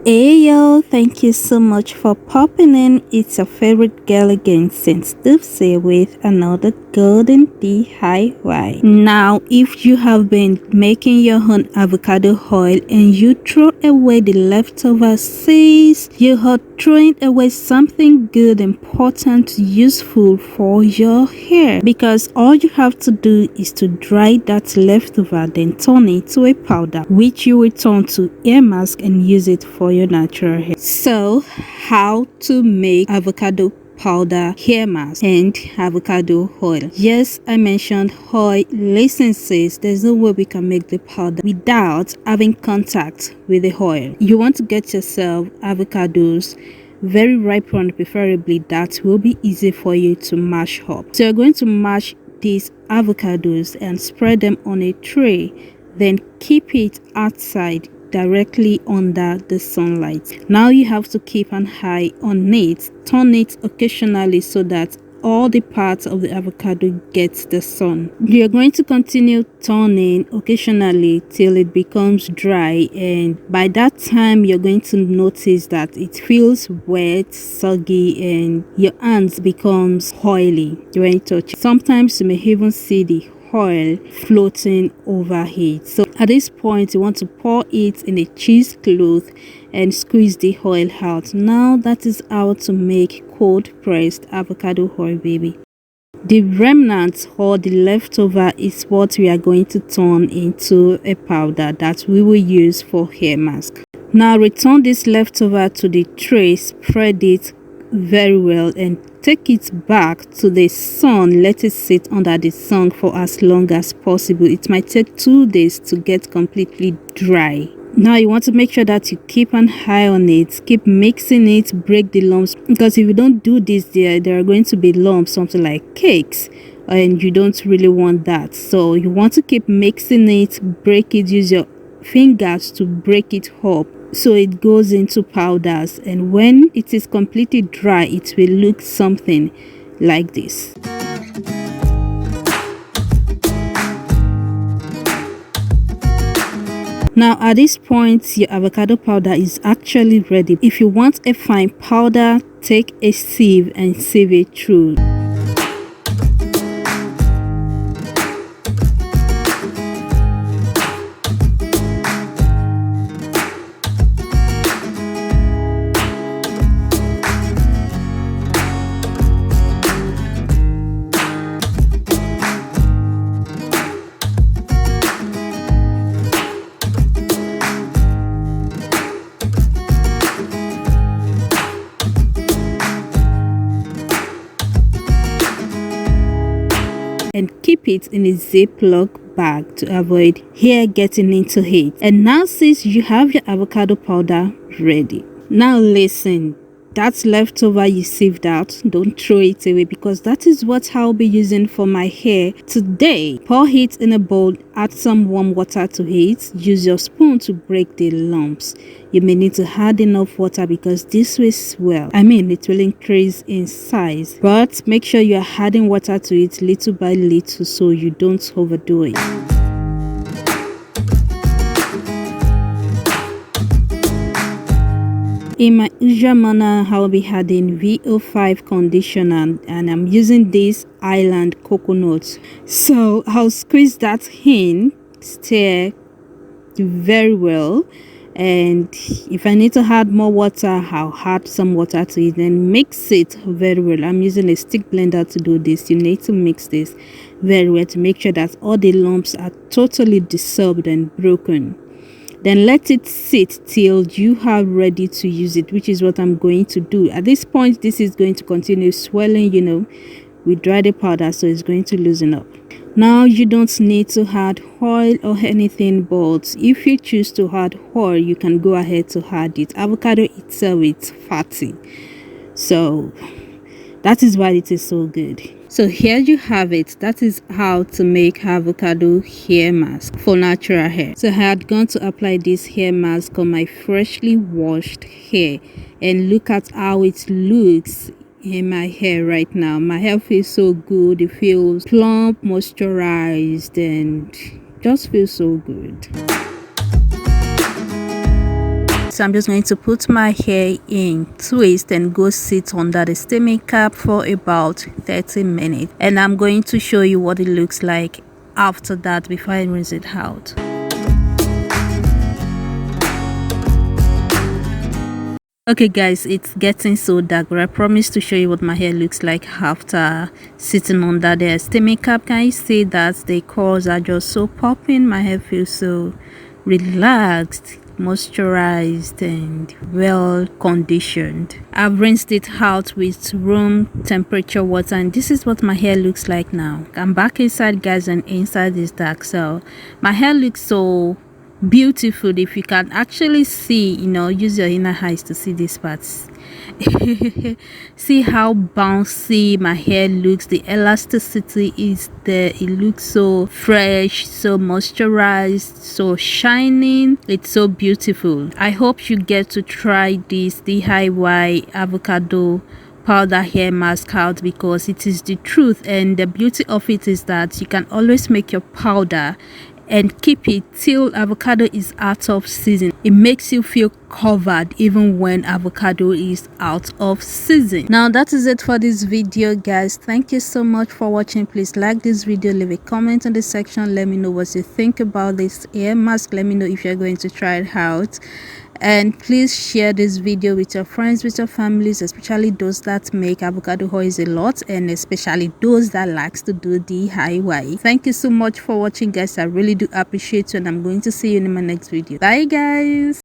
Hey yo, thank you so much for popping in. It's your favorite girl again, since Doopsy, with another golden DIY. Now, if you have been making your own avocado oil and you throw away the leftovers, says you are throwing away something good, important, useful for your hair, because all you have to do is to dry that leftover, then turn it to a powder, which you will turn to hair mask and use it for your natural hair. So, how to make avocado powder hair mask and avocado oil? Yes, I mentioned oil. Listen, says there's no way we can make the powder without having contact with the oil. You want to get yourself avocados, very ripe one preferably, that will be easy for you to mash up. So you're going to mash these avocados and spread them on a tray, then keep it outside directly under the sunlight. Now you have to keep an eye on it, turn it occasionally so that all the parts of the avocado gets the sun. You're going to continue turning occasionally till it becomes dry, and by that time you're going to notice that it feels wet, soggy, and your hands becomes oily when you touch it. Sometimes you may even see the oil floating over it. So at this point you want to pour it in a cheesecloth and squeeze the oil out. Now that is how to make cold pressed avocado oil, baby. The remnant or the leftover is what we are going to turn into a powder that we will use for hair mask. Now return this leftover to the tray, spread it very well and take it back to the sun. Let it sit under the sun for as long as possible. It might take 2 days to get completely dry. Now you want to make sure that you keep an eye on it, keep mixing it, break the lumps, because if you don't do this, there are going to be lumps, something like cakes, and you don't really want that. So you want to keep mixing it, break it, use your fingers to break it up so it goes into powders, and when it is completely dry it will look something like this. Now at this point your avocado powder is actually ready. If you want a fine powder, take a sieve and sieve it through. And keep it in a Ziploc bag to avoid hair getting into it. And now since you have your avocado powder ready, now listen, that's leftover you sieved out, don't throw it away, because that is what I'll be using for my hair today. Pour it in a bowl, add some warm water to it, use your spoon to break the lumps. You may need to add enough water because this will swell. It will increase in size, but make sure you are adding water to it little by little so you don't overdo it. In my usual manner, I'll be adding VO5 conditioner, and I'm using this Island coconut. So I'll squeeze that in, stir very well, and if I need to add more water, I'll add some water to it and mix it very well. I'm using a stick blender to do this. You need to mix this very well to make sure that all the lumps are totally dissolved and broken. Then let it sit till you are ready to use it, which is what I'm going to do. At this point, this is going to continue swelling, we dry the powder, so it's going to loosen up. Now you don't need to add oil or anything, but if you choose to add oil, you can go ahead to add it. Avocado itself is fatty, so that is why it is so good. So here you have it. That is how to make avocado hair mask for natural hair. So I had gone to apply this hair mask on my freshly washed hair, and look at how it looks in my hair right now. My hair feels so good. It feels plump, moisturized, and just feels so good. so I'm just going to put my hair in twist and go sit under the steaming cap for about 30 minutes, and I'm going to show you what it looks like after that before I rinse it out. Okay guys, it's getting so dark, but I promise to show you what my hair looks like after sitting under the steaming cap. Can you see that the curls are just so popping? My hair feels so relaxed, moisturized, and well conditioned. I've rinsed it out with room temperature water, and this is what my hair looks like now. I'm back inside guys, and inside is dark, so my hair looks so beautiful. If you can actually see, use your inner eyes to see these parts. See how bouncy my hair looks. The elasticity is there. It looks so fresh, so moisturized, so shining. It's so beautiful. I hope you get to try this DIY avocado powder hair mask out, because it is the truth, and the beauty of it is that you can always make your powder and keep it till avocado is out of season. It makes you feel covered even when avocado is out of season. Now that is it for this video guys. Thank you so much for watching. Please like this video, leave a comment in the section, let me know what you think about this hair mask. Let me know if you're going to try it out, and please share this video with your friends, with your families, especially those that make avocado oils a lot, and especially those that likes to do DIY. Thank you so much for watching guys. I really do appreciate you, and I'm going to see you in my next video. Bye guys.